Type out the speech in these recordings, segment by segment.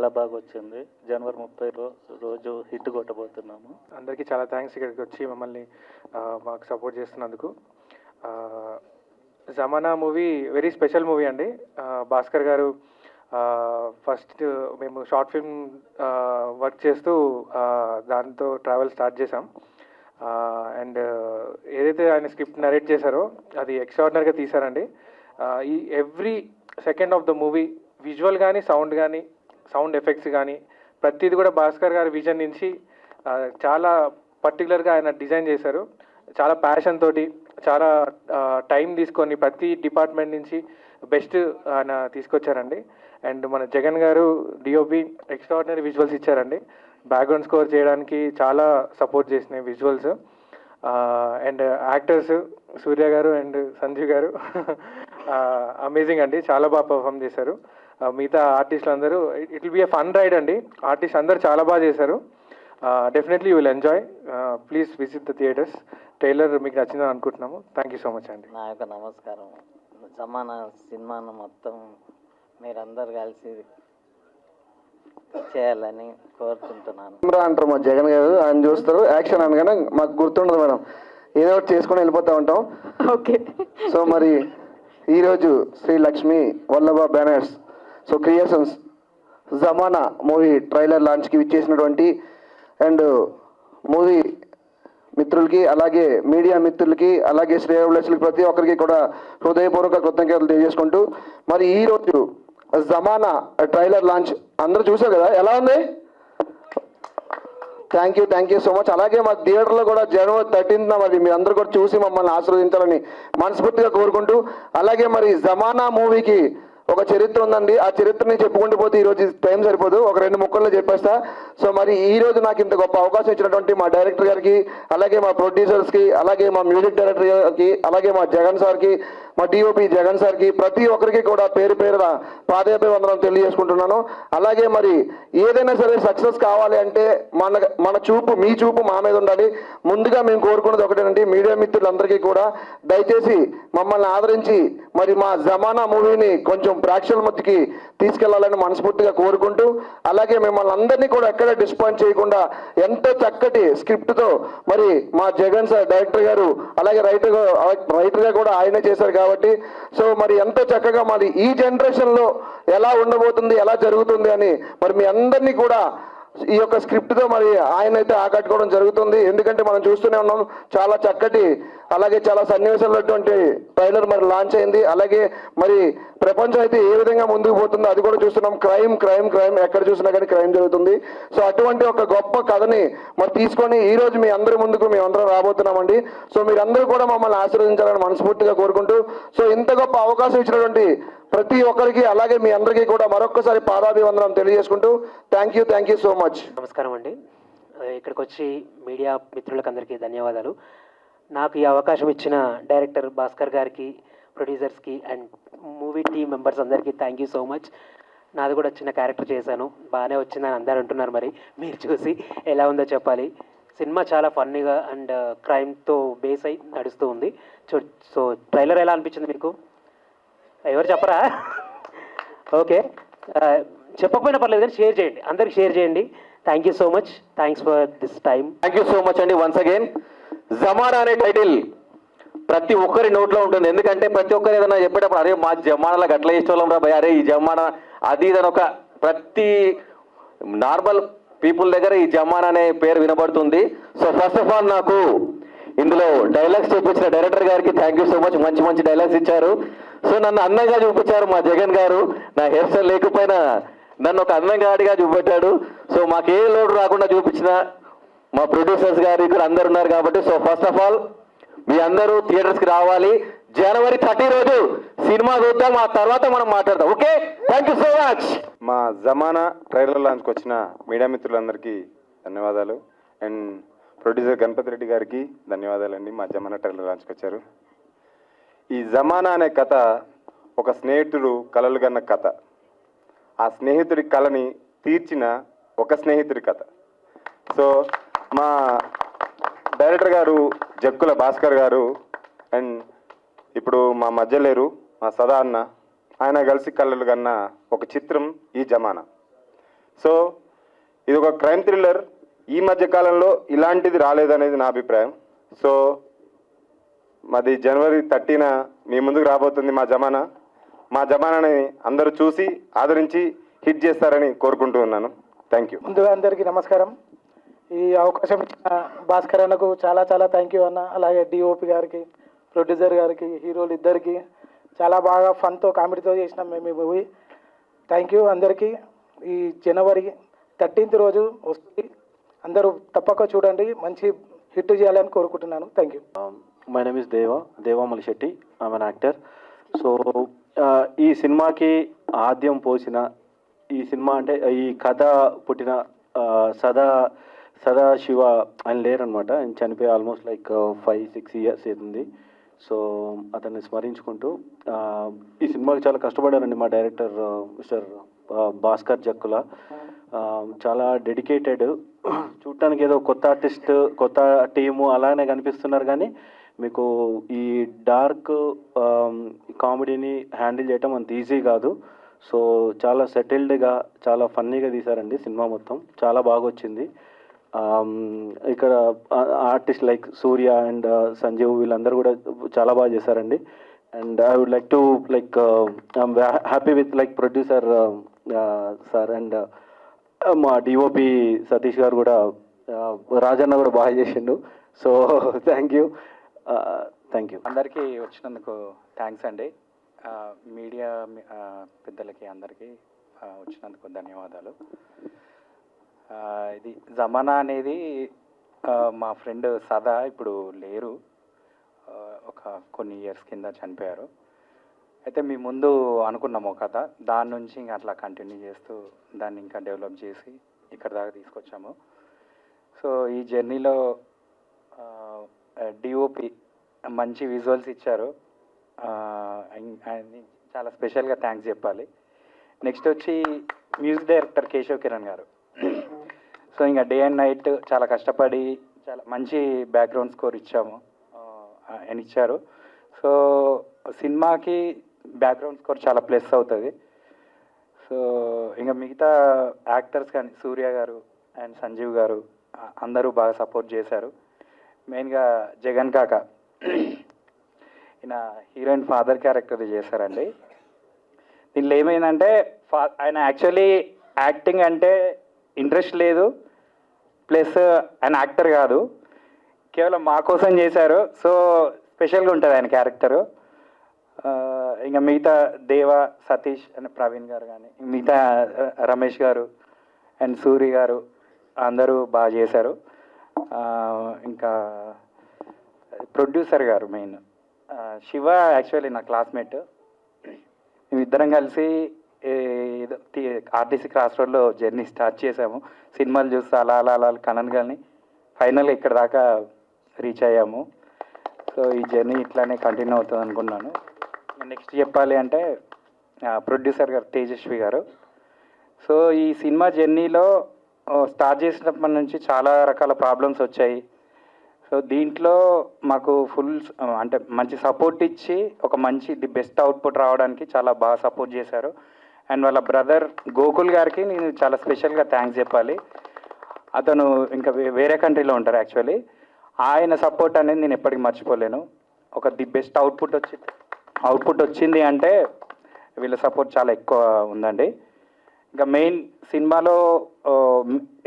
చాలా బాగా వచ్చింది. జనవరి 30 రోజు హిట్ కొట్టబోతున్నాము. అందరికీ చాలా థ్యాంక్స్ ఇక్కడికి వచ్చి మమ్మల్ని మాకు సపోర్ట్ చేస్తున్నందుకు. జమానా మూవీ వెరీ స్పెషల్ మూవీ అండి. భాస్కర్ గారు ఫస్ట్ మేము షార్ట్ ఫిల్మ్ వర్క్ చేస్తూ దాంతో ట్రావెల్ స్టార్ట్ చేసాం. అండ్ ఏదైతే ఆయన స్క్రిప్ట్ నరేట్ చేశారో అది ఎక్స్ట్రాడినరీగా తీశారండి. ఈ every second of the movie visual కానీ సౌండ్ ఎఫెక్ట్స్ కానీ ప్రతిది కూడా భాస్కర్ గారి విజన్ నుంచి చాలా పర్టికులర్గా ఆయన డిజైన్ చేశారు. చాలా ప్యాషన్ తోటి చాలా టైం తీసుకొని ప్రతి డిపార్ట్మెంట్ నుంచి బెస్ట్ ఆయన తీసుకొచ్చారండి. అండ్ మన జగన్ గారు డిఓపి ఎక్స్ట్రాడినరీ విజువల్స్ ఇచ్చారండి. బ్యాక్గ్రౌండ్ స్కోర్ చేయడానికి చాలా సపోర్ట్ చేసినాయి విజువల్స్. అండ్ యాక్టర్స్ సూర్య గారు అండ్ సంజీవ్ గారు అమేజింగ్ అండి, చాలా బాగా పర్ఫామ్ చేశారు. మిగతా ఆర్టిస్టులు అందరూ it will be a fun ride అండి. ఆర్టిస్ట్ అందరూ చాలా బాగా చేశారు. Definitely you will enjoy. Please visit the theatres. Trailer మీకు నచ్చిందని అనుకుంటున్నాము. థ్యాంక్ యూ సో మచ్ అండి. నా యొక్క నమస్కారం. జమానా సినిమాను మొత్తం మీరందరూ కలిసి చేయాలని కోరుకుంటున్నాను. అంటారు మా జగన్ గారు, ఆయన చూస్తారు యాక్షన్ అనగానే మాకు గుర్తుండదు మేడం, ఏదో ఒకటి చేసుకొని వెళ్ళిపోతూ ఉంటాం. ఓకే. సో మరి ఈరోజు Shri Lakshmi Vallabha banners creations Jamana movie trailer లాంచ్కి విచ్చేసినటువంటి అండ్ మూవీ మిత్రులకి, అలాగే మీడియా మిత్రులకి, అలాగే శ్రేయోభిలాషులకి ప్రతి ఒక్కరికి కూడా హృదయపూర్వక కృతజ్ఞతలు తెలియజేసుకుంటూ మరి ఈరోజు జమానా ట్రైలర్ లాంచ్ అందరూ చూసారు కదా, ఎలా ఉంది? Thank you so much. అలాగే మా థియేటర్లో కూడా జనవరి 13న మరి మీరు అందరూ కూడా చూసి మమ్మల్ని ఆశీర్వదించాలని మనస్ఫూర్తిగా కోరుకుంటూ, అలాగే మరి జమానా మూవీకి ఒక చరిత్ర ఉందండి. ఆ చరిత్రని చెప్పుకుంటూ పోతే ఈరోజు టైం సరిపోదు, ఒక 2 ముక్కల్లో చెప్పేస్తా. సో మరి ఈ రోజు నాకు ఇంత గొప్ప అవకాశం ఇచ్చినటువంటి మా డైరెక్టర్ గారికి, అలాగే మా ప్రొడ్యూసర్స్కి, అలాగే మా మ్యూజిక్ డైరెక్టర్ గారికి, అలాగే మా జగన్ సార్కి, మా డిఓపి జగన్ సార్కి, ప్రతి ఒక్కరికి కూడా పేరు పేరున పాదాభివందనం తెలియజేసుకుంటున్నాను. అలాగే మరి ఏదైనా సరే సక్సెస్ కావాలి అంటే మన చూపు, మీ చూపు మా మీద ఉండాలి. ముందుగా మేము కోరుకున్నది ఒకటేనండి, మీడియా మిత్రులందరికీ కూడా దయచేసి మమ్మల్ని ఆదరించి మరి మా జమానా మూవీని కొంచెం ప్రేక్షకుల మధ్యకి తీసుకెళ్లాలని మనస్ఫూర్తిగా కోరుకుంటూ, అలాగే మిమ్మల్ని అందరినీ కూడా ఎక్కడ డిసప్పాయింట్ చేయకుండా ఎంతో చక్కటి స్క్రిప్ట్తో మరి మా జగన్ సార్ డైరెక్టర్ గారు, అలాగే రైటర్గా కూడా ఆయనే చేశారు కాబట్టి సో మరి ఎంతో చక్కగా మరి ఈ జనరేషన్లో ఎలా ఉండబోతుంది, ఎలా జరుగుతుంది అని మరి మీ అందరినీ కూడా ఈ యొక్క స్క్రిప్ట్తో మరి ఆయన అయితే ఆకట్టుకోవడం జరుగుతుంది. ఎందుకంటే మనం చూస్తూనే ఉన్నాం, చాలా చక్కటి అలాగే చాలా సన్నివేశాలటువంటి ట్రైలర్ మరి లాంచ్ అయింది. అలాగే మరి ప్రపంచం అయితే ఏ విధంగా ముందుకు పోతుందో అది కూడా చూస్తున్నాం. క్రైమ్ ఎక్కడ చూసినా కానీ క్రైమ్ జరుగుతుంది. సో అటువంటి ఒక గొప్ప కథని మరి తీసుకొని ఈ రోజు మీ అందరి ముందుకు మేమందరం రాబోతున్నామండి. సో మీరందరూ కూడా మమ్మల్ని ఆశీర్వదించాలని మనస్ఫూర్తిగా కోరుకుంటూ, సో ఇంత గొప్ప అవకాశం ఇచ్చినటువంటి ప్రతి ఒక్కరికి అలాగే మీ అందరికీ కూడా మరొక్కసారి పాదాభివందనం తెలియజేసుకుంటూ థ్యాంక్ యూ సో మచ్. నమస్కారం అండి. ఇక్కడికి వచ్చి మీడియా మిత్రులకు అందరికీ ధన్యవాదాలు. నాకు ఈ అవకాశం ఇచ్చిన డైరెక్టర్ భాస్కర్ గారికి, ప్రొడ్యూసర్స్కి అండ్ మూవీ టీమ్ మెంబర్స్ అందరికీ థ్యాంక్ యూ సో మచ్. నాది కూడా చిన్న క్యారెక్టర్ చేశాను, బాగానే వచ్చిందని అందరూ అంటున్నారు. మరి మీరు చూసి ఎలా ఉందో చెప్పాలి. సినిమా చాలా ఫన్నీగా అండ్ క్రైమ్తో బేస్ అయి నడుస్తూ ఉంది. సో ట్రైలర్ ఎలా అనిపించింది మీకు? ఎవరు చెప్పరా? ఓకే, చెప్పకపోయినా పర్లేదు కానీ షేర్ చేయండి, అందరికి షేర్ చేయండి. Thank you so much. Thanks for this time. Thank you so much అండి. వన్స్ అగైన్ జమానా అనే టైటిల్ ప్రతి ఒక్కరి నోట్లో ఉంటుంది. ఎందుకంటే ప్రతి ఒక్కరు ఏదైనా చెప్పేటప్పుడు అరే మా జమానాలో గట్ల ఇష్టం రా భయ, అరే ఈ జమానా అది ఇదని ఒక ప్రతి నార్మల్ పీపుల్ దగ్గర ఈ జమానా అనే పేరు వినబడుతుంది. సో ఫస్ట్ ఆఫ్ ఆల్ నాకు ఇందులో డైలాగ్స్ చూపించిన డైరెక్టర్ గారికి థ్యాంక్ యూ సో మచ్. మంచి డైలాగ్స్ ఇచ్చారు. సో నన్ను అందంగా చూపించారు మా జగన్ గారు. నా హెయిర్ స్టైల్ లేకపోయినా నన్ను ఒక అందంగా ఆడిగా చూపెట్టాడు. సో మాకు ఏ లోటు రాకుండా చూపించిన మా ప్రొడ్యూసర్స్ గారు ఇక్కడ అందరు ఉన్నారు కాబట్టి సో ఫస్ట్ ఆఫ్ ఆల్ మీ అందరూ థియేటర్స్కి రావాలి. జనవరి 30 రోజు సినిమా చూద్దాం, ఆ తర్వాత మనం మాట్లాడదాం. Okay, thank you so much. మా జమానా ట్రైలర్ లాంచ్కి వచ్చిన మీడియా మిత్రులందరికీ ధన్యవాదాలు. అండ్ ప్రొడ్యూసర్ గణపతి రెడ్డి గారికి ధన్యవాదాలండి, మా జమానా ట్రైలర్ లాంచ్కి వచ్చారు. ఈ జమానా అనే కథ ఒక స్నేహితుడు కలలు కన్న కథ. ఆ స్నేహితుడి కళని తీర్చిన ఒక స్నేహితుడి కథ. సో మా డైరెక్టర్ గారు జక్కుల భాస్కర్ గారు అండ్ ఇప్పుడు మా మధ్య లేరు మా సదా అన్న, ఆయన కలిసి కళ్ళలు కన్న ఒక చిత్రం ఈ జమానా. సో ఇది ఒక క్రైమ్ థ్రిల్లర్. ఈ మధ్య కాలంలో ఇలాంటిది రాలేదనేది నా అభిప్రాయం. సో మాది జనవరి 30న మీ ముందుకు రాబోతుంది మా జమానాని అందరూ చూసి ఆదరించి హిట్ చేస్తారని కోరుకుంటూ ఉన్నాను. Thank you. ముందుగా అందరికీ నమస్కారం. ఈ అవకాశం ఇచ్చిన భాస్కర్ అన్నకు చాలా చాలా థ్యాంక్ యూ అన్న. అలాగే డిఓపి గారికి, ప్రొడ్యూసర్ గారికి, హీరోలు ఇద్దరికి చాలా బాగా ఫన్తో కామెడీతో చేసినాం మేము ఈ మూవీ. థ్యాంక్ యూ అందరికీ. ఈ జనవరి 13th రోజు వస్తుంది, అందరూ తప్పక చూడండి, మంచి హిట్ చేయాలని కోరుకుంటున్నాను. Thank you. My name is Deva Malishetty. I'm an actor. So ఈ సినిమాకి ఆద్యం పోసిన, ఈ సినిమా అంటే ఈ కథ పుట్టిన సదాశివ ఆయన లేరనమాట. ఆయన చనిపోయి ఆల్మోస్ట్ లైక్ 5-6 years అవుతుంది. సో అతన్ని స్మరించుకుంటూ ఈ సినిమాకి చాలా కష్టపడారండి మా డైరెక్టర్ మిస్టర్ భాస్కర్ జక్కుల. చాలా డెడికేటెడ్. చూడటానికి ఏదో కొత్త ఆర్టిస్ట్, కొత్త టీము అలానే కనిపిస్తున్నారు, కానీ మీకు ఈ డార్క్ కామెడీని హ్యాండిల్ చేయటం అంత ఈజీ కాదు. సో చాలా సెటిల్డ్గా, చాలా ఫన్నీగా తీశారండి సినిమా మొత్తం. చాలా బాగా వచ్చింది. ఇక్కడ artist like Surya and Sanjeev వీళ్ళందరూ కూడా చాలా బాగా చేశారండి. And I would like to I'm happy with producer sir and మా డిఓపి సతీష్ గారు కూడా, రాజన్న కూడా బాగా చేసిండు. So thank you. అందరికీ వచ్చినందుకు థ్యాంక్స్ అండి. మీడియా పెద్దలకి అందరికీ వచ్చినందుకు ధన్యవాదాలు. ఇది జమానా అనేది మా ఫ్రెండ్ సదా ఇప్పుడు లేరు, ఒక కొన్ని ఇయర్స్ కింద చనిపోయారు. అయితే మీ ముందు అనుకున్నాము కథ, దాని నుంచి ఇంకా అట్లా కంటిన్యూ చేస్తూ దాన్ని ఇంకా డెవలప్ చేసి ఇక్కడ దాకా తీసుకొచ్చాము. సో ఈ జర్నీలో డిఓపి మంచి విజువల్స్ ఇచ్చారు, చాలా స్పెషల్గా థ్యాంక్స్ చెప్పాలి. నెక్స్ట్ వచ్చి మ్యూజిక్ డైరెక్టర్ కేశవ్ కిరణ్ గారు. సో ఇంకా డే అండ్ నైట్ చాలా కష్టపడి చాలా మంచి బ్యాక్గ్రౌండ్ స్కోర్ ఇచ్చాము ఆయన ఇచ్చారు. సో సినిమాకి బ్యాక్గ్రౌండ్ స్కోర్ చాలా ప్లస్ అవుతుంది. సో ఇంకా మిగతా యాక్టర్స్ కానీ సూర్య గారు అండ్ సంజీవ్ గారు అందరూ బాగా సపోర్ట్ చేశారు. మెయిన్గా జగన్ కాక ఈయన హీరోయిన్ ఫాదర్ క్యారెక్టర్ చేశారండి. దీనిలో ఏమైందంటే ఆయన యాక్చువల్లీ యాక్టింగ్ అంటే ఇంట్రెస్ట్ లేదు, ప్లస్ ఆయన యాక్టర్ కాదు, కేవలం మా కోసం చేశారు. సో స్పెషల్గా ఉంటుంది ఆయన క్యారెక్టరు. ఇంకా మిగతా దేవ, సతీష్ అండ్ ప్రవీణ్ గారు కానీ మిగతా రమేష్ గారు అండ్ సూరి గారు అందరూ బాగా చేశారు. ఇంకా ప్రొడ్యూసర్ గారు మెయిన్ శివ యాక్చువల్లీ నా క్లాస్మేట్. మేమిద్దరం కలిసి ఏదో ఆర్టీసీ క్రాస్ రోడ్లో జర్నీ స్టార్ట్ చేసాము. సినిమాలు చూస్తూ అలా అలా అలా కనను కానీ ఫైనల్గా ఇక్కడ దాకా రీచ్ అయ్యాము. సో ఈ జర్నీ ఇట్లానే కంటిన్యూ అవుతుంది అనుకున్నాను. నెక్స్ట్ చెప్పాలి అంటే ప్రొడ్యూసర్ గారు తేజస్వి గారు. సో ఈ సినిమా జర్నీలో స్టార్ట్ చేసినప్పటి నుంచి చాలా రకాల ప్రాబ్లమ్స్ వచ్చాయి. సో దీంట్లో మాకు ఫుల్ అంటే మంచి సపోర్ట్ ఇచ్చి ఒక మంచి ది బెస్ట్ అవుట్పుట్ రావడానికి చాలా బాగా సపోర్ట్ చేశారు. అండ్ వాళ్ళ బ్రదర్ గోకుల్ గారికి నేను చాలా స్పెషల్గా థ్యాంక్స్ చెప్పాలి. అతను ఇంకా వేరే కంట్రీలో ఉంటారు యాక్చువల్లీ. ఆయన సపోర్ట్ అనేది నేను ఎప్పటికీ మర్చిపోలేను. ఒక ది బెస్ట్ అవుట్పుట్ వచ్చింది అంటే వీళ్ళ సపోర్ట్ చాలా ఎక్కువ ఉందండి. ఇంకా మెయిన్ సినిమాలో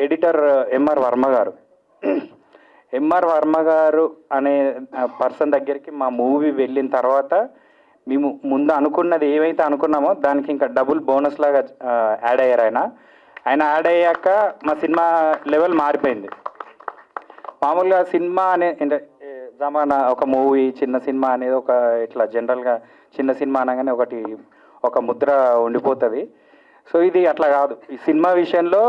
ఎడిటర్ ఎంఆర్ వర్మ గారు అనే పర్సన్ దగ్గరికి మా మూవీ వెళ్ళిన తర్వాత మేము ముందు అనుకున్నది ఏమైతే అనుకున్నామో దానికి ఇంకా డబుల్ బోనస్ లాగా యాడ్ అయ్యారు. ఆయన యాడ్ అయ్యాక మా సినిమా లెవెల్ మారిపోయింది. మామూలుగా సినిమా అనే జమానా ఒక మూవీ చిన్న సినిమా అనేది ఒక ఇట్లా జనరల్గా చిన్న సినిమా అనగానే ఒక ముద్ర ఉండిపోతుంది. సో ఇది అట్లా కాదు. ఈ సినిమా విషయంలో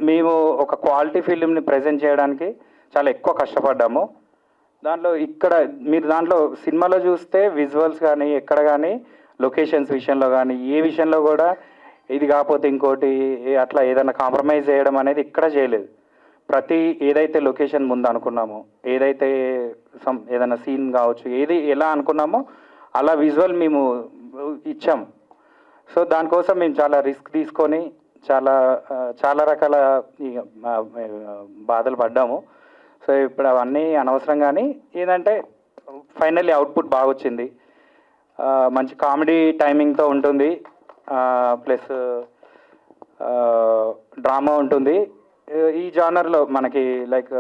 మేము ఒక క్వాలిటీ ఫిలింని ప్రజెంట్ చేయడానికి చాలా ఎక్కువ కష్టపడ్డాము. దాంట్లో సినిమాలో చూస్తే విజువల్స్ కానీ ఎక్కడ కానీ లొకేషన్స్ విషయంలో కానీ ఏ విషయంలో కూడా ఇది కాకపోతే ఇంకోటి అట్లా ఏదైనా కాంప్రమైజ్ చేయడం అనేది ఇక్కడ చేయలేదు. ప్రతి ఏదైతే లొకేషన్ ముందు అనుకున్నామో, ఏదైతే ఏదైనా సీన్ కావచ్చు, ఏది ఎలా అనుకున్నామో అలా విజువల్ మేము ఇచ్చాము. సో దానికోసం మేము చాలా రిస్క్ తీసుకొని చాలా రకాల ఇక బాధలు పడ్డాము. సో ఇప్పుడు అవన్నీ అనవసరం, కానీ ఏంటంటే ఫైనల్లీ అవుట్పుట్ బాగా వచ్చింది. మంచి కామెడీ టైమింగ్తో ఉంటుంది, ప్లస్ డ్రామా ఉంటుంది. ఈ జానర్లో మనకి లైక్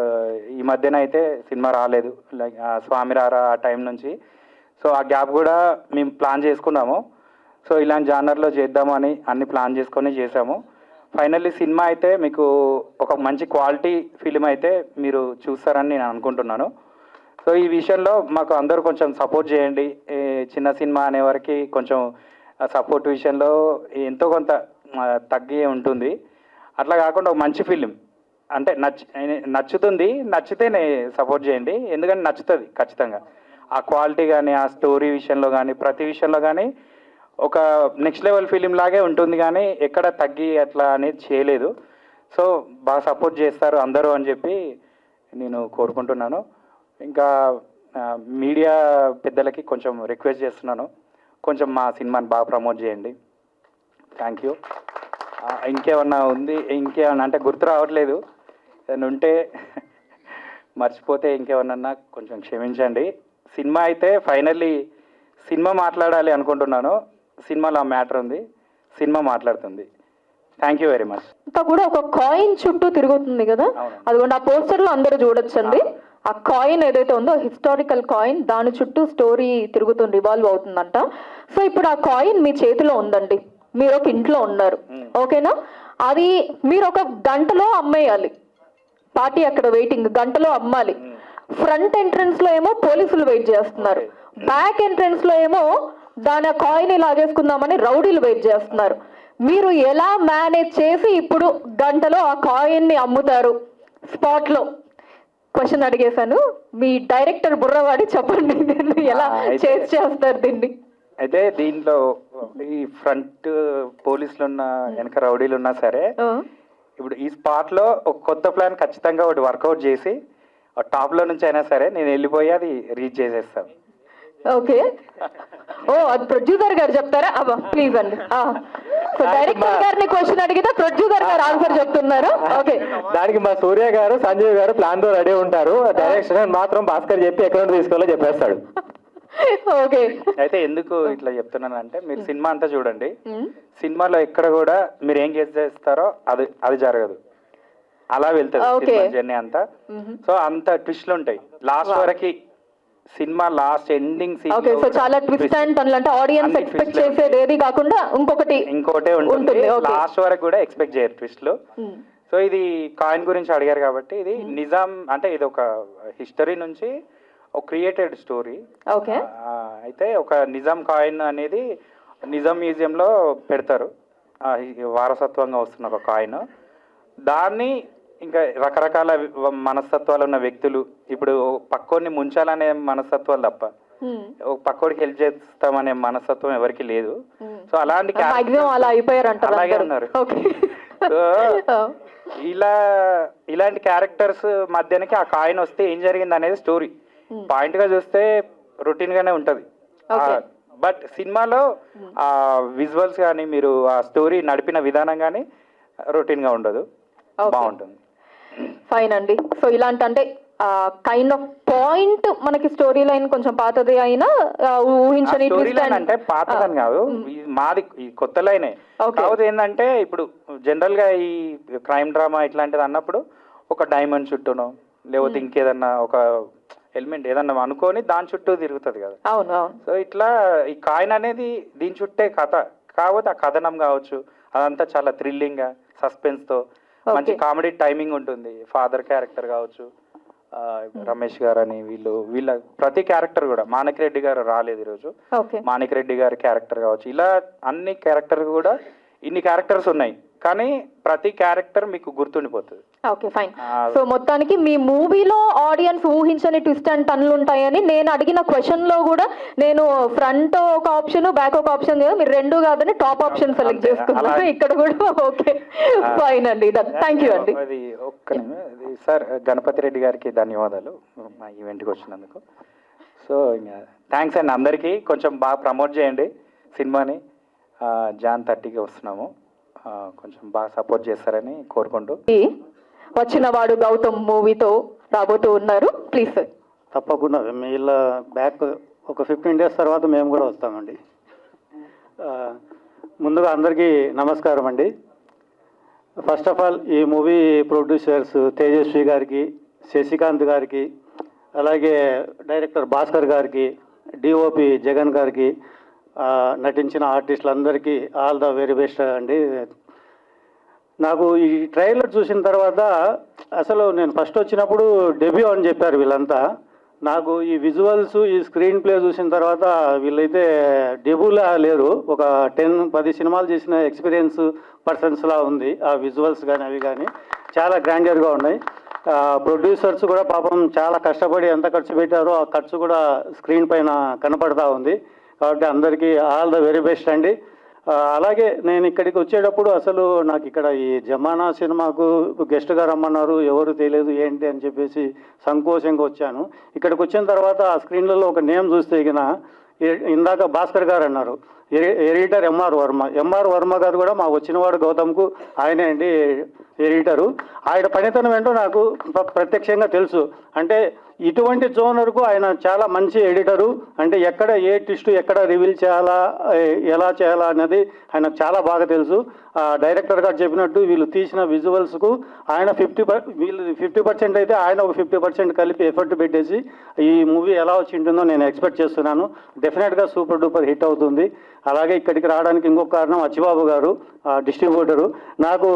ఈ మధ్యన అయితే సినిమా రాలేదు, లైక్ స్వామిరారా ఆ టైం నుంచి. సో ఆ గ్యాప్ కూడా మేము ప్లాన్ చేసుకున్నాము. సో ఇలాంటి జానర్లో చేద్దామని అన్ని ప్లాన్ చేసుకొని చేసాము. ఫైనల్లీ సినిమా అయితే మీకు ఒక మంచి క్వాలిటీ ఫిలిం అయితే మీరు చూస్తారని నేను అనుకుంటున్నాను. సో ఈ విషయంలో మాకు అందరూ కొంచెం సపోర్ట్ చేయండి. చిన్న సినిమా అనే వరకు కొంచెం సపోర్ట్ విషయంలో ఎంతో కొంత తగ్గి ఉంటుంది. అట్లా కాకుండా ఒక మంచి ఫిలిం అంటే నచ్చుతుంది, నచ్చితేనే సపోర్ట్ చేయండి, ఎందుకంటే నచ్చుతుంది ఖచ్చితంగా. ఆ క్వాలిటీ కానీ, ఆ స్టోరీ విషయంలో కానీ, ప్రతి విషయంలో కానీ ఒక నెక్స్ట్ లెవెల్ ఫిలిం లాగే ఉంటుంది, కానీ ఎక్కడ తగ్గి అట్లా అనేది చేయలేదు. సో బాగా సపోర్ట్ చేస్తారు అందరూ అని చెప్పి నేను కోరుకుంటున్నాను. ఇంకా మీడియా పెద్దలకి కొంచెం రిక్వెస్ట్ చేస్తున్నాను, కొంచెం మా సినిమాని బాగా ప్రమోట్ చేయండి. Thank you. ఇంకేమన్నా ఉంది, ఇంకేమన్నా అంటే గుర్తు రావట్లేదు, ఏదైనా ఉంటే మర్చిపోతే ఇంకేమన్నా కొంచెం క్షమించండి. సినిమా అయితే ఫైనల్లీ సినిమా మాట్లాడాలి అనుకుంటున్నాను. సినిమాలో ఆ మ్యాటర్ ఉంది, సినిమా మాట్లాడుతుంది. Thank you very much. ఇంకా కూడా ఒక కాయిన్ చుట్టూ తిరుగుతుంది కదా, అదిగోండి ఆ పోస్టర్ లో అందరూ చూడొచ్చండి. ఆ కాయిన్ ఏదైతే ఉందో హిస్టారికల్ కాయిన్, దాని చుట్టూ స్టోరీ తిరుగుతుంది, రివాల్వ్ అవుతుందంట. సో ఇప్పుడు ఆ కాయిన్ మీ చేతిలో ఉందండి, మీరు ఒక ఇంట్లో ఉన్నారు, ఓకేనా? అది మీరు ఒక గంటలో అమ్మేయాలి. పార్టీ అక్కడ వెయిటింగ్, గంటలో అమ్మాలి. ఫ్రంట్ ఎంట్రన్స్ లో ఏమో పోలీసులు వెయిట్ చేస్తున్నారు, బ్యాక్ ఎంట్రన్స్ లో ఏమో దాని కాయిన్ లాగేసుకుందామని రౌడీలు వెయిట్ చేస్తున్నారు. మీరు ఎలా మేనేజ్ చేసి ఇప్పుడు గంటలో ఆ కాయిన్ ని అమ్ముతారు? స్పాట్ లో క్వశ్చన్ అడిగేశాను, మీ డైరెక్టర్ బుర్రవాడి చెప్పండి, దీన్ని ఎలా చేస్తారు దీన్ని? అయితే దీంట్లో ఈ ఫ్రంట్ పోలీసులు ఉన్న, వెనక రౌడీలు ఉన్నా సరే, ఇప్పుడు ఈ స్పాట్ లో ఒక కొత్త ప్లాన్ ఖచ్చితంగా ఒకటి వర్కౌట్ చేసి టాప్ లో నుంచి అయినా సరే నేను వెళ్ళిపోయి అది రీచ్ చేసేస్తాను. ఓకే, ఓ అది ప్రొడ్యూసర్ గారు చెప్తారా? అబ్బా ప్లీజ్ అండి. సో డైరెక్టర్ గారిని క్వశ్చన్ అడిగితే ప్రొడ్యూసర్ గారు ఆన్సర్ చెప్తున్నారు. ఓకే, దానికి మా సూర్య గారు, సంజయ్ గారు ప్లాన్ తో రెడీ ఉంటారు. డైరెక్షన్ మాత్రం భాస్కర్ చెప్పి ఎక్కడ తీసుకోవాలో చెప్పేస్తాడు. ఓకే, అయితే ఎందుకు ఇట్లా చెప్తున్నానంటే, మీరు సినిమా అంతా చూడండి, సినిమాలో ఎక్కడ కూడా మీరు ఏం చేస్తారో అది జరగదు, అలా వెళ్తుంది జర్నీ అంతా. సో అంత ట్విస్ట్లు ఉంటాయి లాస్ట్ వరకు. సినిమా last ending scene okay, so చాలా ట్విస్ట్ అండ్ టర్న్, అంటే ఆడియన్స్ ఎక్స్పెక్ట్ చేసేది ఏది కాకుండా ఇంకొకటే ఉంటుంది. లాస్ట్ వరకు కూడా ఎక్స్పెక్ట్ చేయరు ట్విస్ట్లు. సో ఇది కాయిన్ గురించి అడిగారు కాబట్టి, ఇది నిజాం అంటే ఇది ఒక హిస్టరీ నుంచి ఒక క్రియేటెడ్ స్టోరీ. ఓకే, అయితే ఒక నిజాం కాయిన్ అనేది నిజాం మ్యూజియంలో పెడతారు, వారసత్వంగా వస్తున్న ఒక కాయిన్. దాన్ని ఇంకా రకరకాల మనస్తత్వాలు ఉన్న వ్యక్తులు, ఇప్పుడు పక్కోడిని ముంచాలనే మనస్తత్వాలు తప్ప పక్కోడికి హెల్ప్ చేస్తామనే మనస్తత్వం ఎవరికి లేదు. సో అలాంటి అలాగే ఉన్నారు. ఇలాంటి క్యారెక్టర్స్ మధ్యానికి ఆ కాయిన్ వస్తే ఏం జరిగింది అనేది స్టోరీ. పాయింట్ గా చూస్తే రొటీన్ గానే ఉంటది, బట్ సినిమాలో ఆ విజువల్స్ కానీ, మీరు ఆ స్టోరీ నడిపిన విధానం కానీ రొటీన్ గా ఉండదు, బాగుంటుంది. ఫైన్ అండి. సో ఇలాంటి అంటే కైండ్ ఆఫ్ పాయింట్ మనకి స్టోరీ లైన్ కొంచెం పాతది అయినా ఊహించని అంటే పాతదని కాదు, మాది కొత్త లైనే. కాకపోతే ఏంటంటే ఇప్పుడు జనరల్ గా ఈ క్రైమ్ డ్రామా ఇట్లాంటిది అన్నప్పుడు ఒక డైమండ్ చుట్టూనో లేకపోతే ఇంకేదన్నా ఒక ఎలిమెంట్ ఏదన్నా అనుకొని దాని చుట్టూ తిరుగుతుంది కదా. అవును అవును. సో ఇట్లా ఈ కాయిన్ అనేది దీని చుట్టే కథ. కాకపోతే ఆ కథనం కావచ్చు, అదంతా చాలా థ్రిల్లింగ్ గా సస్పెన్స్ తో మంచి కామెడీ టైమింగ్ ఉంటుంది. ఫాదర్ క్యారెక్టర్ కావచ్చు, రమేష్ గారు అని వీళ్ళ ప్రతి క్యారెక్టర్ కూడా, మాణిక్ రెడ్డి గారు రాలేదు ఈరోజు, మాణిక్ రెడ్డి గారి క్యారెక్టర్ కావచ్చు, ఇలా అన్ని క్యారెక్టర్ కూడా ఇన్ని క్యారెక్టర్స్ ఉన్నాయి, కానీ ప్రతి క్యారెక్టర్ మీకు గుర్తుండిపోతుంది. Okay fine. సో మొత్తానికి మీ మూవీలో ఆడియన్స్ ఊహించని ట్విస్ట్ అండ్ టర్న్లు ఉంటాయని నేను అడిగిన క్వశ్చన్ లో కూడా నేను ఫ్రంట్ ఒక ఆప్షన్ బ్యాక్ ఒక ఆప్షన్, మీరు రెండు కాదని టాప్ ఆప్షన్ సెలెక్ట్ చేసుకున్నాను ఇక్కడ కూడా. ఓకే ఫైన్ అండి, థ్యాంక్ యూ అండి. అది ఒక్క సార్, గణపతి రెడ్డి గారికి ధన్యవాదాలు మా ఈవెంట్కి వచ్చినందుకు. సో ఇంకా థ్యాంక్స్ అండి అందరికీ. కొంచెం బాగా ప్రమోట్ చేయండి సినిమాని. జాన్ 30కి వస్తున్నాము, కొంచెం బాగా సపోర్ట్ చేస్తారని కోరుకుంటూ వచ్చిన వాడు గౌతమ్ మూవీతో రాబోతూ ఉన్నారు. Please sir. తప్పకుండా వీళ్ళ బ్యాక్ ఒక 15 days తర్వాత మేము కూడా వస్తామండి. ముందుగా అందరికీ నమస్కారం అండి. ఫస్ట్ ఆఫ్ ఆల్ ఈ మూవీ ప్రొడ్యూసర్స్ తేజస్వి గారికి, శశికాంత్ గారికి, అలాగే డైరెక్టర్ భాస్కర్ గారికి, డిఓపి జగన్ గారికి, నటించిన ఆర్టిస్టులందరికీ ఆల్ ద వెరీ బెస్ట్ అండి. నాకు ఈ ట్రైలర్ చూసిన తర్వాత అసలు నేను ఫస్ట్ వచ్చినప్పుడు డెబ్యూ అని చెప్పారు వీళ్ళంతా. నాకు ఈ విజువల్స్ ఈ స్క్రీన్ ప్లే చూసిన తర్వాత వీళ్ళైతే డెబ్యూలా లేరు, ఒక 10-10 సినిమాలు చేసిన ఎక్స్పీరియన్స్ పర్సన్స్లా ఉంది. ఆ విజువల్స్ కానీ అవి కానీ చాలా గ్రాండియర్గా ఉన్నాయి. ప్రొడ్యూసర్స్ కూడా పాపం చాలా కష్టపడి ఎంత ఖర్చు పెట్టారో ఆ ఖర్చు కూడా స్క్రీన్ పైన కనపడతా ఉంది. కాబట్టి అందరికీ ఆల్ ద వెరీ బెస్ట్ అండి. అలాగే నేను ఇక్కడికి వచ్చేటప్పుడు అసలు నాకు ఇక్కడ ఈ జమానా సినిమాకు గెస్ట్గా రమ్మన్నారు, ఎవరు తెలియదు ఏంటి అని చెప్పేసి సంకోచంగా వచ్చాను. ఇక్కడికి వచ్చిన తర్వాత ఆ స్క్రీన్లలో ఒక నేమ్ చూస్తే ఇగిన ఇందాక భాస్కర్ గారు అన్నారు, ఎడిటర్ ఎంఆర్ వర్మ గారు కూడా మా వచ్చినవాడు గౌతమ్కు ఆయనే అండి ఎడిటరు. ఆయన పనితనం ఏంటో నాకు ప్రత్యక్షంగా తెలుసు. అంటే ఇటువంటి జోనర్కు ఆయన చాలా మంచి ఎడిటరు. అంటే ఎక్కడ ఏ ట్విస్ట్ ఎక్కడ రివీల్ చేయాలా, ఎలా చేయాలా అన్నది ఆయనకు చాలా బాగా తెలుసు. డైరెక్టర్ గారు చెప్పినట్టు వీళ్ళు తీసిన విజువల్స్కు ఆయన 50% అయితే ఆయన ఒక 50% కలిపి ఎఫర్ట్ పెట్టేసి ఈ మూవీ ఎలా వచ్చి ఉంటుందో నేను ఎక్స్పెక్ట్ చేస్తున్నాను. డెఫినెట్గా సూపర్ డూపర్ హిట్ అవుతుంది. అలాగే ఇక్కడికి రావడానికి ఇంకొక కారణం అచ్చిబాబు గారు, డిస్ట్రిబ్యూటరు. నాకు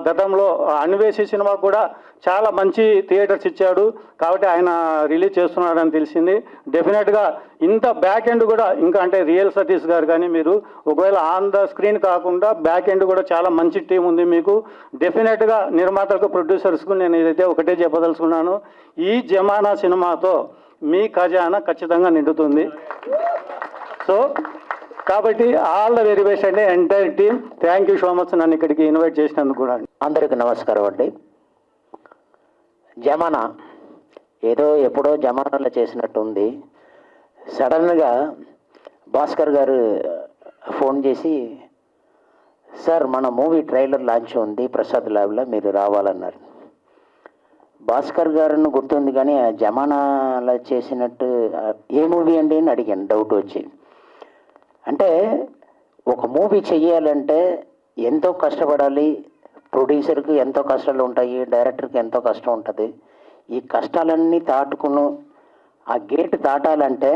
గతంలో అన్వేషి సినిమా కూడా చాలా మంచి థియేటర్స్ ఇచ్చాడు. కాబట్టి ఆయన రిలీజ్ చేస్తున్నాడని తెలిసింది. డెఫినెట్గా ఇంత బ్యాక్ ఎండ్ కూడా ఇంకా అంటే రియల్ సతీష్ గారు కానీ మీరు ఒకవేళ ఆన్ ద స్క్రీన్ కాకుండా బ్యాక్ ఎండ్ కూడా చాలా మంచి టీం ఉంది మీకు. డెఫినెట్గా నిర్మాతలకు ప్రొడ్యూసర్స్కు నేను ఏదైతే ఒకటే చెప్పదలుచుకున్నాను, ఈ జమానా సినిమాతో మీ ఖజానా ఖచ్చితంగా నిండుతుంది. సో కాబట్టి ఆల్ ద వెరీ బెస్ట్ అండి entire team. Thank you so much నన్ను ఇక్కడికి ఇన్వైట్ చేసినందుకు కూడా. అందరికీ నమస్కారం అండి. జమానా ఏదో ఎప్పుడో జమానాలో చేసినట్టు ఉంది. సడన్గా భాస్కర్ గారు ఫోన్ చేసి, సార్ మన మూవీ ట్రైలర్ లాంచ్ ఉంది ప్రసాద్ ల్యాబ్లో, మీరు రావాలన్నారు. భాస్కర్ గారిని గుర్తుంది కానీ ఆ జమానాలో చేసినట్టు ఏ మూవీ అండి అని అడిగాను డౌట్ వచ్చి. అంటే ఒక మూవీ చెయ్యాలంటే ఎంతో కష్టపడాలి, ప్రొడ్యూసర్కి ఎంతో కష్టాలు ఉంటాయి, డైరెక్టర్కి ఎంతో కష్టం ఉంటుంది. ఈ కష్టాలన్నీ దాటుకుని ఆ గేట్ దాటాలంటే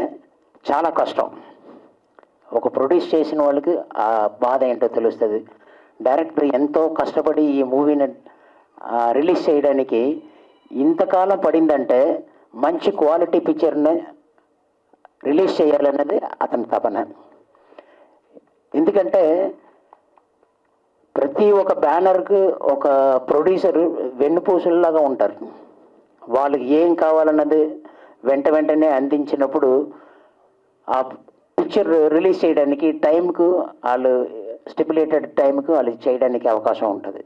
చాలా కష్టం. ఒక ప్రొడ్యూస్ చేసిన వాళ్ళకి ఆ బాధ ఏంటో తెలుస్తుంది. డైరెక్టర్ ఎంతో కష్టపడి ఈ మూవీని రిలీజ్ చేయడానికి ఇంతకాలం పడిందంటే మంచి క్వాలిటీ పిక్చర్ని రిలీజ్ చేయాలన్నది అతని తపన. ఎందుకంటే ప్రతి ఒక్క బ్యానర్కి ఒక ప్రొడ్యూసర్ వెన్నుపూసల్లాగా ఉంటారు. వాళ్ళకి ఏం కావాలన్నది వెంటనే అందించినప్పుడు ఆ పిక్చర్ రిలీజ్ చేయడానికి టైంకు వాళ్ళు స్టిపులేటెడ్ టైంకు వాళ్ళు చేయడానికి అవకాశం ఉంటుంది.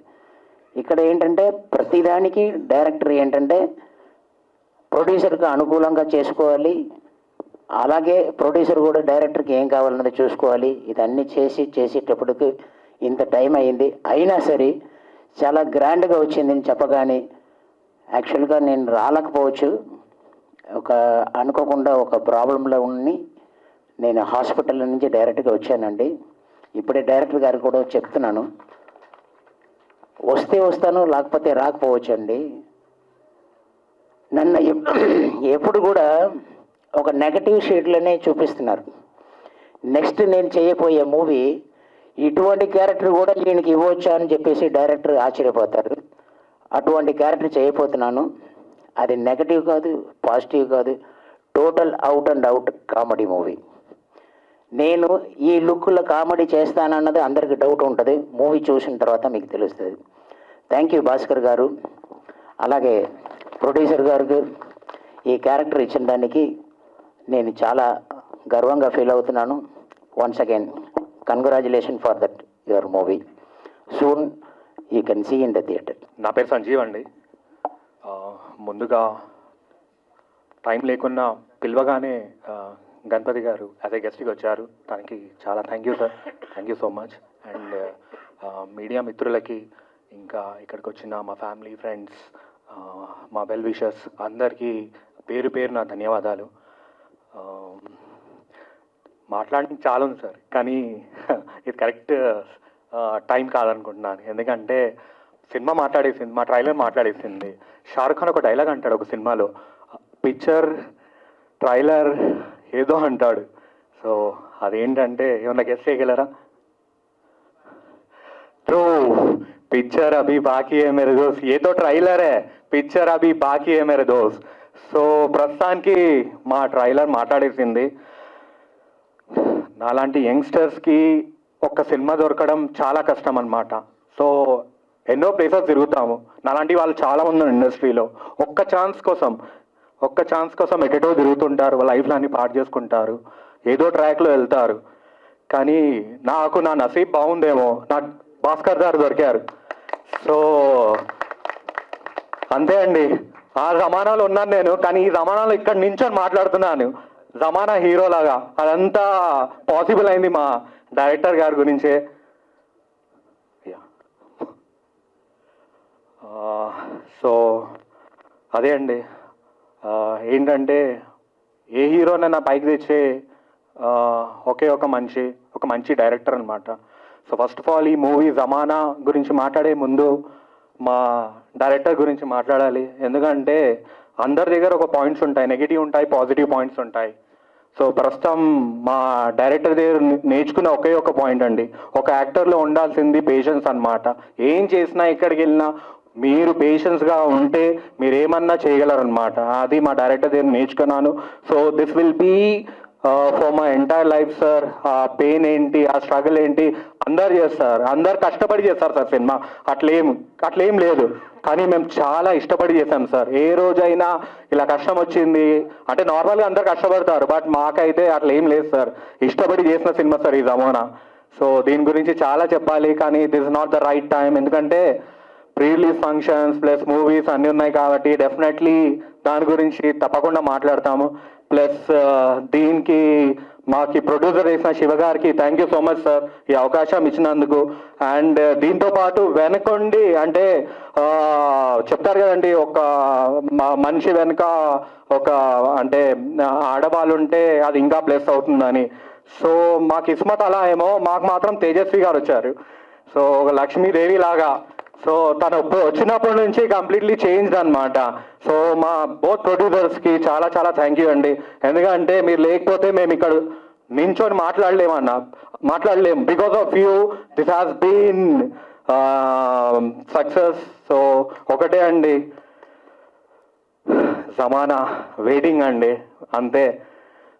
ఇక్కడ ఏంటంటే ప్రతిదానికి డైరెక్టర్ ఏంటంటే ప్రొడ్యూసర్కి అనుకూలంగా చేసుకోవాలి, అలాగే ప్రొడ్యూసర్ కూడా డైరెక్టర్కి ఏం కావాలన్నది చూసుకోవాలి. ఇదన్నీ చేసేటప్పటికి ఇంత టైం అయింది. అయినా సరే చాలా గ్రాండ్గా వచ్చిందని చెప్పగానే యాక్చువల్గా నేను రాలేకపోవచ్చు, ఒక అనుకోకుండా ఒక ప్రాబ్లంలో ఉండి నేను హాస్పిటల్ నుంచి డైరెక్ట్గా వచ్చానండి. ఇప్పుడే డైరెక్టర్ గారు కూడా చెప్తున్నాను, వస్తే వస్తాను లేకపోతే రాకపోవచ్చు అండి. నన్ను ఎప్పుడు కూడా ఒక నెగటివ్ షేడ్లోనే చూపిస్తున్నారు. నెక్స్ట్ నేను చేయబోయే మూవీ ఇటువంటి క్యారెక్టర్ కూడా ఈయనకి ఇవ్వచ్చా అని చెప్పేసి డైరెక్టర్ ఆశ్చర్యపోతారు. అటువంటి క్యారెక్టర్ చేయబోతున్నాను. అది నెగటివ్ కాదు, పాజిటివ్ కాదు, total out and out comedy movie. నేను ఈ లుక్లో కామెడీ చేస్తానన్నది అందరికీ డౌట్ ఉంటుంది, మూవీ చూసిన తర్వాత మీకు తెలుస్తుంది. థ్యాంక్ యూ భాస్కర్ గారు, అలాగే ప్రొడ్యూసర్ గారికి ఈ క్యారెక్టర్ ఇచ్చిన దానికి నేను చాలా గర్వంగా ఫీల్ అవుతున్నాను. Once again congratulation for that your movie. Soon you can see in the theatre. నా పేరు సంజీవ్ అండి. ముందుగా టైం లేకున్నా పిలవగానే గణపతి గారు యాజ్ ఏ గెస్ట్గా వచ్చారు, దానికి చాలా thank you sir, thank you so much. And media మిత్రులకి, ఇంకా ఇక్కడికి వచ్చిన మా ఫ్యామిలీ, ఫ్రెండ్స్, మా వెల్ విషర్స్ అందరికీ పేరు పేరు నా ధన్యవాదాలు. మాట్లాడడానికి చాలా ఉంది సార్, కానీ ఇది కరెక్ట్ టైం కాదనుకుంటున్నాను. ఎందుకంటే సినిమా మాట్లాడేసింది, మా ట్రైలర్ మాట్లాడేసింది. షారుఖ్ ఖాన్ ఒక డైలాగ్ అంటాడు ఒక సినిమాలో, పిక్చర్ ట్రైలర్ ఏదో అంటాడు. సో అదేంటంటే ఏమన్నా గెస్ చేయగలరా? तो पिक्चर अभी बाकी है मेरे दोस्त, ये तो ट्राइलर है, पिक्चर अभी बाकी है मेरे दोस्त. సో ప్రస్తుతానికి మా ట్రైలర్ మాట్లాడేసింది. నాలాంటి యంగ్స్టర్స్కి ఒక్క సినిమా దొరకడం చాలా కష్టం అన్నమాట. సో ఎన్నో ప్లేసెస్ తిరుగుతాము, నాలాంటి వాళ్ళు చాలా ఉన్నారు ఇండస్ట్రీలో. ఒక్క ఛాన్స్ కోసం ఎక్కడో తిరుగుతుంటారు, వాళ్ళ లైఫ్లో అన్ని పాడు చేసుకుంటారు, ఏదో ట్రాక్లో వెళ్తారు. కానీ నాకు నా నసీబ్ బాగుందేమో, నాకు భాస్కర్ గారు దొరికారు. సో అంతే అండి, ఆ జమానాలో ఉన్నాను నేను, కానీ ఈ జమానాలో ఇక్కడ నించొని మాట్లాడుతున్నాను జమానా హీరోలాగా. అదంతా పాసిబుల్ అయింది మా డైరెక్టర్ గారి గురించే. సో అదే అండి, ఏంటంటే ఏ హీరోనైనా పైకి తెచ్చే ఒకే ఒక మంచి డైరెక్టర్ అనమాట. సో ఫస్ట్ ఆఫ్ ఆల్ ఈ మూవీ జమానా గురించి మాట్లాడే ముందు మా డైరెక్టర్ గురించి మాట్లాడాలి. ఎందుకంటే అందరి దగ్గర ఒక పాయింట్స్ ఉంటాయి, నెగిటివ్ ఉంటాయి, పాజిటివ్ పాయింట్స్ ఉంటాయి. సో ప్రస్తుతం మా డైరెక్టర్ దగ్గర నేర్చుకున్న ఒకే ఒక పాయింట్ అండి, ఒక యాక్టర్లో ఉండాల్సింది పేషెన్స్ అన్నమాట. ఏం చేసినా ఎక్కడికి వెళ్ళినా మీరు పేషెన్స్గా ఉంటే మీరు ఏమన్నా చేయగలరనమాట. అది మా డైరెక్టర్ దగ్గర నేర్చుకున్నాను. So this will be for my entire life sir. ఆ పెయిన్ ఏంటి, ఆ స్ట్రగుల్ ఏంటి అందరు చేస్తారు, అందరు కష్టపడి చేస్తారు సార్ సినిమా. అట్లేం లేదు, కానీ మేము చాలా ఇష్టపడి చేసాం సార్. ఏ రోజైనా ఇలా కష్టం వచ్చింది అంటే నార్మల్గా అందరు కష్టపడతారు, బట్ మాకైతే అట్లా ఏం లేదు సార్. ఇష్టపడి చేసిన సినిమా సార్ ఈ జమానా. సో దీని గురించి చాలా చెప్పాలి, కానీ this is not the right time. ఎందుకంటే pre release functions plus movies అన్నీ ఉన్నాయి కాబట్టి డెఫినెట్లీ దాని గురించి తప్పకుండా మాట్లాడతాము. ప్లస్ దీనికి మాకు ప్రొడ్యూసర్ చేసిన శివ గారికి thank you so much sir ఈ అవకాశం ఇచ్చినందుకు. అండ్ దీంతో పాటు వెనకొండి అంటే చెప్తారు కదండి, ఒక మనిషి వెనుక ఒక అంటే ఆడవాళ్ళు ఉంటే అది ఇంకా ప్లస్ అవుతుందని. సో మా కిస్మత్ అలా ఏమో, మాకు మాత్రం తేజస్వి గారు వచ్చారు. సో ఒక లక్ష్మీదేవి లాగా. సో తను వచ్చినప్పటి నుంచి కంప్లీట్లీ చేంజ్డ్ అనమాట. సో మా బోత్ ప్రొడ్యూసర్స్కి చాలా చాలా థ్యాంక్ యూ అండి. ఎందుకంటే మీరు లేకపోతే మేము ఇక్కడ నించొని మాట్లాడలేము. Because of you this has been success. So ఒకటే అండి, జమానా వెయిటింగ్ అండి అంతే.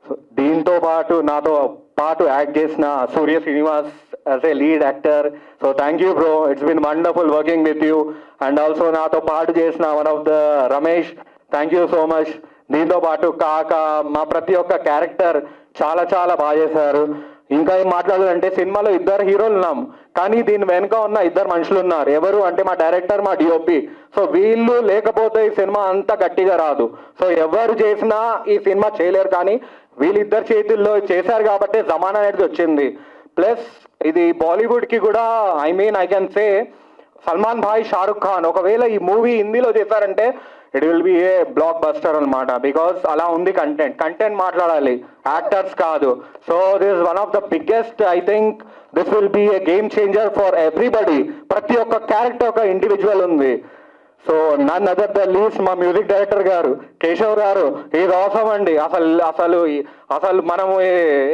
సో దీంతో పాటు నాతో పాటు యాక్ట్ చేసిన సూర్య Srinivas as a lead actor. So thank you bro, it's been wonderful working with you. And also నాతో పాటు చేసిన one of the Ramesh, thank you so much. దీంతో పాటు కాక మా ప్రతి ఒక్క క్యారెక్టర్ చాలా చాలా బాగా చేశారు. ఇంకా ఏం మాట్లాడాలంటే సినిమాలో 2 హీరోలు ఉన్నాం, కానీ దీని వెనుక ఉన్న 2 మనుషులు ఉన్నారు. ఎవరు అంటే మా డైరెక్టర్, మా డిఓపి. సో వీళ్ళు లేకపోతే ఈ సినిమా అంత గట్టిగా రాదు. సో ఎవరు చేసినా ఈ సినిమా చేయలేరు, కానీ వీళ్ళిద్దరు చేతుల్లో చేశారు కాబట్టి జమానా అనేది వచ్చింది. ప్లస్ ఇది బాలీవుడ్కి కూడా I can say Salman Bhai, Shahrukh Khan ఒకవేళ ఈ మూవీ హిందీలో చేశారంటే it will be a blockbuster అనమాట. బికాస్ అలా ఉంది కంటెంట్ మాట్లాడాలి, యాక్టర్స్ కాదు. So this is one of the biggest, I think this will be a game changer for everybody. ప్రతి ఒక్క క్యారెక్టర్ ఒక ఇండివిజువల్ ఉంది. So none other the least మా మ్యూజిక్ డైరెక్టర్ గారు కేశవ్ గారు ఇది అవసరం అండి. అసలు మనము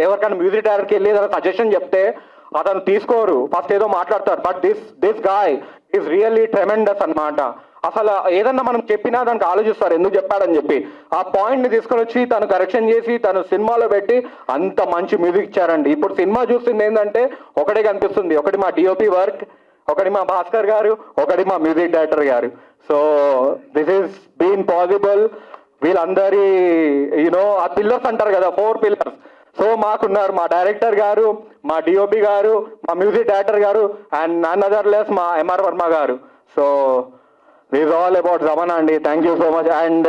ఎవరికైనా మ్యూజిక్ డైరెక్టర్కి వెళ్ళి ఏదైనా సజెషన్ చెప్తే అతను తీసుకోరు, ఫస్ట్ ఏదో మాట్లాడతారు. But this guy is really tremendous అన్నమాట. అసలు ఏదన్నా మనం చెప్పినా దానికి ఆలోచిస్తారు ఎందుకు చెప్పాడని చెప్పి. ఆ పాయింట్ని తీసుకొని వచ్చి తను కరెక్షన్ చేసి తను సినిమాలో పెట్టి అంత మంచి మ్యూజిక్ ఇచ్చారండి. ఇప్పుడు సినిమా చూస్తుంది ఏంటంటే ఒకటే కనిపిస్తుంది, ఒకటి మా డిఓపి వర్క్, ఒకటి మా భాస్కర్ గారు, ఒకటి మా music director garu. So this is been possible వీళ్ళందరి ఆ పిల్లర్స్ అంటారు కదా, 4 పిల్లర్స్. సో మాకున్నారు మా డైరెక్టర్ గారు, మా డిఓపి గారు, మా music director garu, and none other less మా MR Varma garu. So this all about Zamana అండి. Thank you so much. And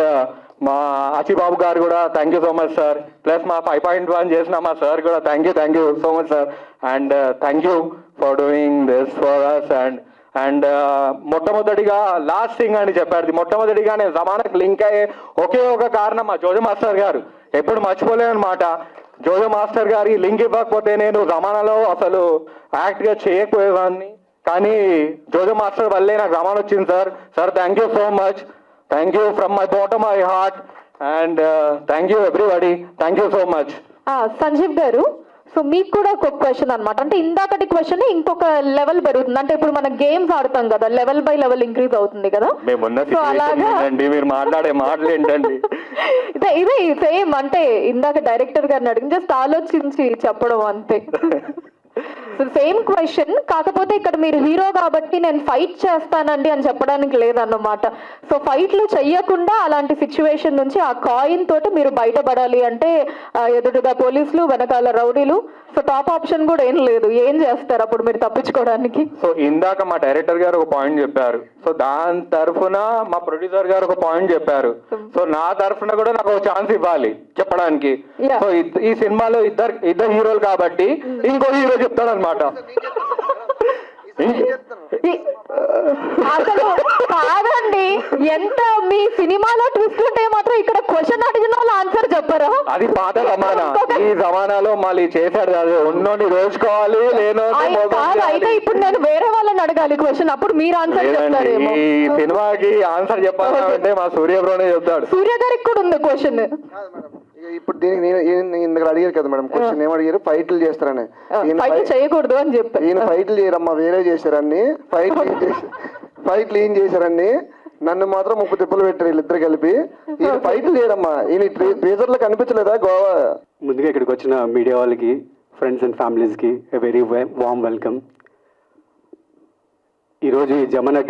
మా ఆచిబాబు గారు కూడా thank you so much sir. Plus మా 5.1 చేసిన మా సార్ కూడా thank you so much sir. And thank you for doing this for us. And మొట్టమొదటిగా last thing అని చెప్పారు, మొట్టమొదటిగా నేను జమానాకి లింక్ అయ్యే ఒకే ఒక కారణం మా జోజో మాస్టర్ గారు. ఎప్పుడు మర్చిపోలేనమాట. జోజో మాస్టర్ గారి లింక్ ఇవ్వకపోతే నేను జమానాలో అసలు యాక్ట్గా చేయకపోయేవాడిని. కానీ జోజో మాస్టర్ వల్లే నాకు జమానా వచ్చింది sir. Sir thank you so much. Thank you from my bottom my heart. And thank you everybody. Thank you so much. Sanjeev garu, so మీకు కూడా ఒక క్వశ్చన్ అనమాట. అంటే ఇందాకటి క్వశ్చన్ ఇంకొక లెవెల్ పెరుగుతుంది. అంటే ఇప్పుడు మనం గేమ్స్ ఆడతాం కదా, లెవెల్ బై లెవెల్ ఇంక్రీజ్ అవుతుంది కదా. సో అలాగా మీరు మాట్లాడే మాటలు ఏంటండి? ఇదే సేమ్. అంటే ఇందాక డైరెక్టర్ గారిని అడిగి జస్ట్ ఆలోచించి చెప్పడం అంతే. సేమ్ క్వశ్చన్, కాకపోతే ఇక్కడ మీరు హీరో కాబట్టి నేను ఫైట్ చేస్తానండి అని చెప్పడానికి లేదన్నమాట. సో ఫైట్లు చెయ్యకుండా అలాంటి సిచ్యువేషన్ నుంచి ఆ కాయిన్ తోటి మీరు బయటపడాలి అంటే ఎదురుగా పోలీసులు, వెనకాల రౌడీలు. సో టాప్ ఆప్షన్ కూడా ఏం లేదు. ఏం చేస్తారు అప్పుడు మీరు తప్పించుకోవడానికి? సో ఇందాక మా డైరెక్టర్ గారు ఒక పాయింట్ చెప్పారు. సో దాని తరఫున మా ప్రొడ్యూసర్ గారు ఒక పాయింట్ చెప్పారు. సో నా తరఫున కూడా నాకు ఒక ఛాన్స్ ఇవ్వాలి చెప్పడానికి. సో ఈ సినిమాలో ఇద్దరు హీరోలు కాబట్టి ఇంకో హీరో చెప్తాడు అనమాట. అసలు కాదండి, ఎంత మీ సినిమాలో ట్విస్ట్ ఉంటే మాత్రం ఇక్కడ క్వశ్చన్ అడిగిన వాళ్ళు ఆన్సర్ చెప్పరా? అది పాత జమానా. ఈ జమానాలో మళ్ళీ చేశాడు కాదు, ఉన్నోని రోజుకోవాలి లేనో. అయితే ఇప్పుడు నేను వేరే వాళ్ళని అడగాలి క్వశ్చన్, అప్పుడు మీరు ఆన్సర్ చెప్తారేమో. ఈ సినిమాకి ఆన్సర్ చెప్పాలంటే మా సూర్య బ్రోనే చెప్తాడు. సూర్య గారికి కూడా ఉంది క్వశ్చన్. ఇప్పుడు దీనికి ఇందుకు అడిగారు కదా మేడం క్వశ్చన్, ఏమడిగారు? ఫైట్లు చేస్తారని. చేయకూడదు అని చెప్పి ఈయన ఫైట్లు చేయరమ్మా, వేరే చేశారని. ఫైట్లు ఏం చేశారండి, నన్ను మాత్రం 30 తిప్పులు పెట్టారు వీళ్ళిద్దరు కలిపి. ఈయన ఫైట్లు చేయరమ్మా. ఈయన ట్రేజర్లో కనిపించలేదా గోవా? ముందుగా ఇక్కడికి వచ్చిన మీడియా వాళ్ళకి, ఫ్రెండ్స్ అండ్ ఫ్యామిలీస్కి వెరీ వామ్ వెల్కమ్. ఈరోజు ఈ జమానా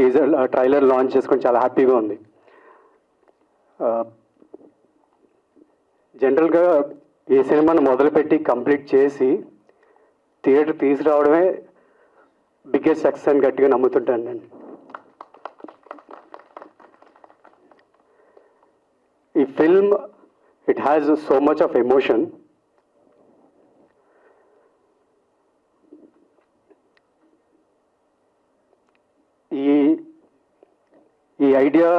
ట్రైలర్ లాంచ్ చేసుకొని చాలా హ్యాపీగా ఉంది. జనరల్గా ఈ సినిమాను మొదలుపెట్టి కంప్లీట్ చేసి థియేటర్ తీసుకురావడమే బిగ్గెస్ట్ సక్సెస్ అని గట్టిగా నమ్ముతుంటాను నేను. ఈ film it has so much of emotion. ఈ ఐడియా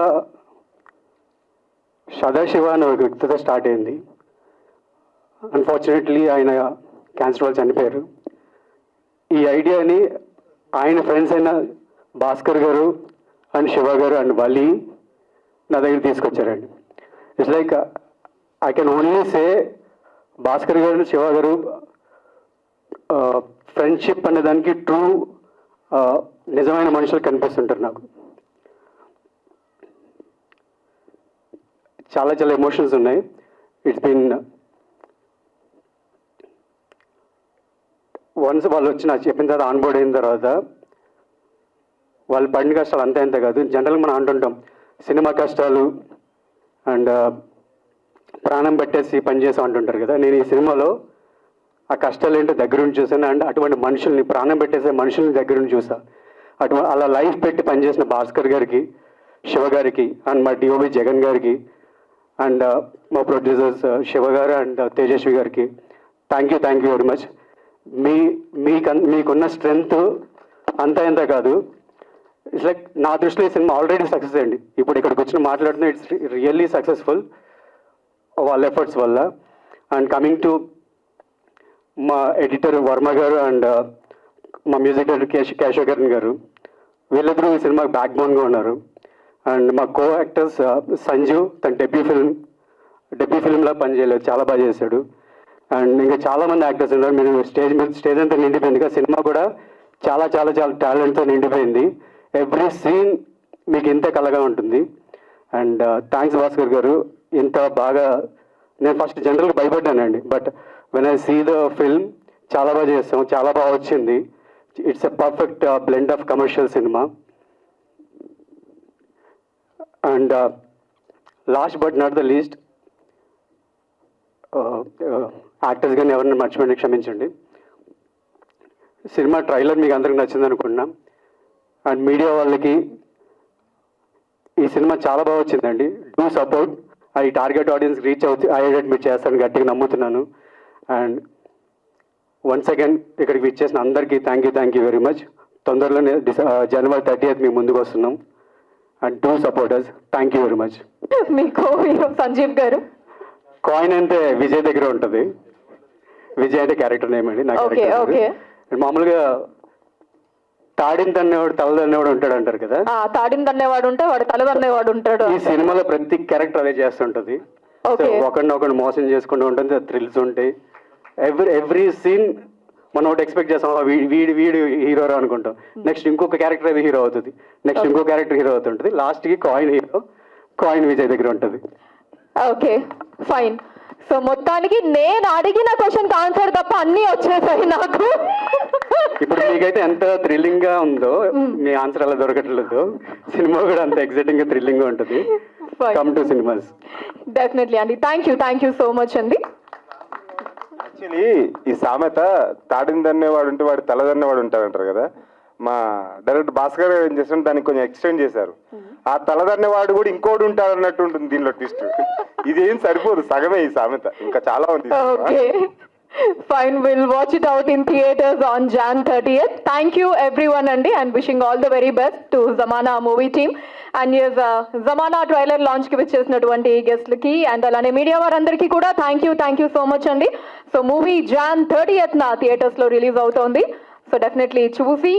సదాశివ అనే ఒక వ్యక్తితో స్టార్ట్ అయింది. అన్ఫార్చునేట్లీ ఆయన క్యాన్సర్ వల్ల చనిపోయారు. ఈ ఐడియాని ఆయన ఫ్రెండ్స్ అయిన భాస్కర్ గారు అండ్ శివ గారు అండ్ వలి నా దగ్గర తీసుకొచ్చారండి. It's like I can only say Bhaskar garu Shiva గారు ఫ్రెండ్షిప్ అనే దానికి ట్రూ నిజమైన మనుషులు కనిపిస్తుంటారు నాకు. చాలా చాలా ఎమోషన్స్ ఉన్నాయి. ఇట్స్ బీన్ వన్స్ వాళ్ళు వచ్చి నాకు చెప్పిన తర్వాత ఆన్బోర్డ్ అయిన తర్వాత వాళ్ళు పడిన కష్టాలు అంతే అంతే కాదు. జనరల్గా మనం అంటుంటాం సినిమా కష్టాలు అండ్ ప్రాణం పెట్టేసి పనిచేసాం అంటుంటారు కదా. నేను ఈ సినిమాలో ఆ కష్టాలు ఏంటో దగ్గరుండి చూసాను. అండ్ అటువంటి మనుషుల్ని, ప్రాణం పెట్టేసే మనుషుల్ని దగ్గరుండి చూసా. అలా లైఫ్ పెట్టి పనిచేసిన భాస్కర్ గారికి, శివ గారికి అండ్ మా డిఓబి జగన్ గారికి అండ్ మా ప్రొడ్యూసర్స్ శివ గారు అండ్ తేజస్వి గారికి థ్యాంక్ యూ వెరీ మచ్. మీకున్న స్ట్రెంగ్త్ అంతా ఎంత కాదు. ఇట్స్ లైక్ నా దృష్టిలో ఈ సినిమా ఆల్రెడీ సక్సెస్ అండి. ఇప్పుడు ఇక్కడికి వచ్చిన మాట్లాడుతున్నా ఇట్స్ రియల్లీ సక్సెస్ఫుల్ వాళ్ళ ఎఫర్ట్స్ వల్ల. అండ్ కమింగ్ టు మా ఎడిటర్ వర్మ గారు అండ్ మా మ్యూజిక్ డైరెక్టర్ కేశవకరణ్ గారు, వీళ్ళిద్దరూ ఈ సినిమాకి బ్యాక్ బోన్గా ఉన్నారు. అండ్ మా కో యాక్టర్స్ సంజు, తన డెబ్యూ ఫిల్మ్లా పనిచేయలేదు, చాలా బాగా చేశాడు. అండ్ ఇంకా చాలామంది యాక్టర్స్ ఉన్నారు. మీరు స్టేజ్ అంతా నిండిపోయింది. సినిమా కూడా చాలా చాలా చాలా టాలెంట్తో నిండిపోయింది. ఎవ్రీ సీన్ మీకు ఇంత కలగా ఉంటుంది. అండ్ థ్యాంక్స్ భాస్కర్ గారు, ఇంత బాగా. నేను ఫస్ట్ జనరల్గా భయపడ్డానండి, but when I see the film చాలా బాగా చేస్తాం, చాలా బాగా వచ్చింది. It's a perfect blend of commercial cinema. And last but not the least, actors కానీ ఎవరిని మర్చిపోయినా క్షమించండి. సినిమా ట్రైలర్ మీకు అందరికి నచ్చింది అనుకుంటున్నాం. అండ్ మీడియా వాళ్ళకి ఈ సినిమా చాలా బాగా వచ్చిందండి. డూ సపోర్ట్ అది టార్గెట్ ఆడియన్స్ రీచ్ అయ్యేటట్టు మీరు చేస్తారని గట్టిగా నమ్ముతున్నాను. అండ్ వన్స్ అగైన్ ఇక్కడికి విచ్చేసిన అందరికీ థ్యాంక్ యూ వెరీ మచ్. తొందరలోనే January 30th మీ ముందుకు వస్తున్నాం. And do supporters. Thank you very much. మీ co hero Sanjeev garu. Coin అంటే విజయ్ దగ్గర ఉంటుంది. విజయ్ అంటే క్యారెక్టర్ నేమ్ అండి, నా ఓకే ఓకే. క్యారెక్టర్. మామూలుగా తాడిని తన్నేవాడు తల తన్నేవాడు ఉంటాడు అంటారు కదా, తాడిని తన్నేవాడు ఉంటే వాడు తల తన్నేవాడు ఉంటాడు. ఈ సినిమాలో ప్రతి క్యారెక్టర్ అదే చేస్తుంటది. ఒకరినొకరు మోసం చేసుకుంటూ ఉంటుంది, థ్రిల్స్ ఉంటాయి. ఎవ్రీ సీన్ మనం ఒకటి ఎక్స్పెక్ట్ చేస్తాం, వీడు హీరో అనుకుంటాం. నెక్స్ట్ ఇంకొక క్యారెక్టర్ అది హీరో అవుతుంది, నెక్స్ట్ ఇంకో క్యారెక్టర్ హీరో అవుతుంటుంది, లాస్ట్కి కాయిన్ హీరో, కాయిన్ విజయ్ దగ్గర ఉంటుంది. Okay fine. సో మొత్తానికి నేను అడిగిన క్వశ్చన్ ఆన్సర్ తప్ప అన్నీ వచ్చేసాయి నాకు. ఇప్పుడు మీకైతే ఎంత థ్రిల్లింగ్ గా ఉందో మీ ఆన్సర్ అలా దొరకట్లేదు. సినిమా కూడా అంత ఎక్సైటింగ్ గా థ్రిల్లింగ్ గా ఉంటుంది. Come to cinemas. డెఫినెట్లీ అండి. థ్యాంక్ యూ సో మచ్ అండి. యాక్చువల్లీ ఈ సామెత తాడిని దన్నేవాడు ఉంటే వాడు తల దన్నేవాడు ఉంటారంటారు కదా, మా డైరెక్టర్ భాస్కర్ గారు ఏం చేస్తాడు దానికి కొంచెం ఎక్స్టెండ్ చేశారు. ఆ తలదన్నేవాడు కూడా ఇంకోటి ఉంటాడు అన్నట్టు ఉంటుంది దీనిలో ట్విస్ట్. ఇదేం సరిపోదు, సగమే ఈ సామెత, ఇంకా చాలా ఉంది. Okay fine, will watch it out in theatres on Jan 30th. Thank you everyone అండి, and wishing all the very best to Jamana movie team. And yes Jamana trailer launch కి విచ్చేసినటువంటి గెస్ట్లకి అండ్ అలానే మీడియా వారందరికీ కూడా థ్యాంక్ యూ సో మచ్ అండి. So movie Jan 30th theatres లో release అవుతోంది. సో డెఫినెట్లీ చూసి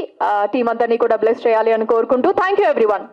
టీమ్ అందరినీ కూడా బ్లెస్ చేయాలి అని కోరుకుంటూ థ్యాంక్ యూ ఎవ్రీవన్.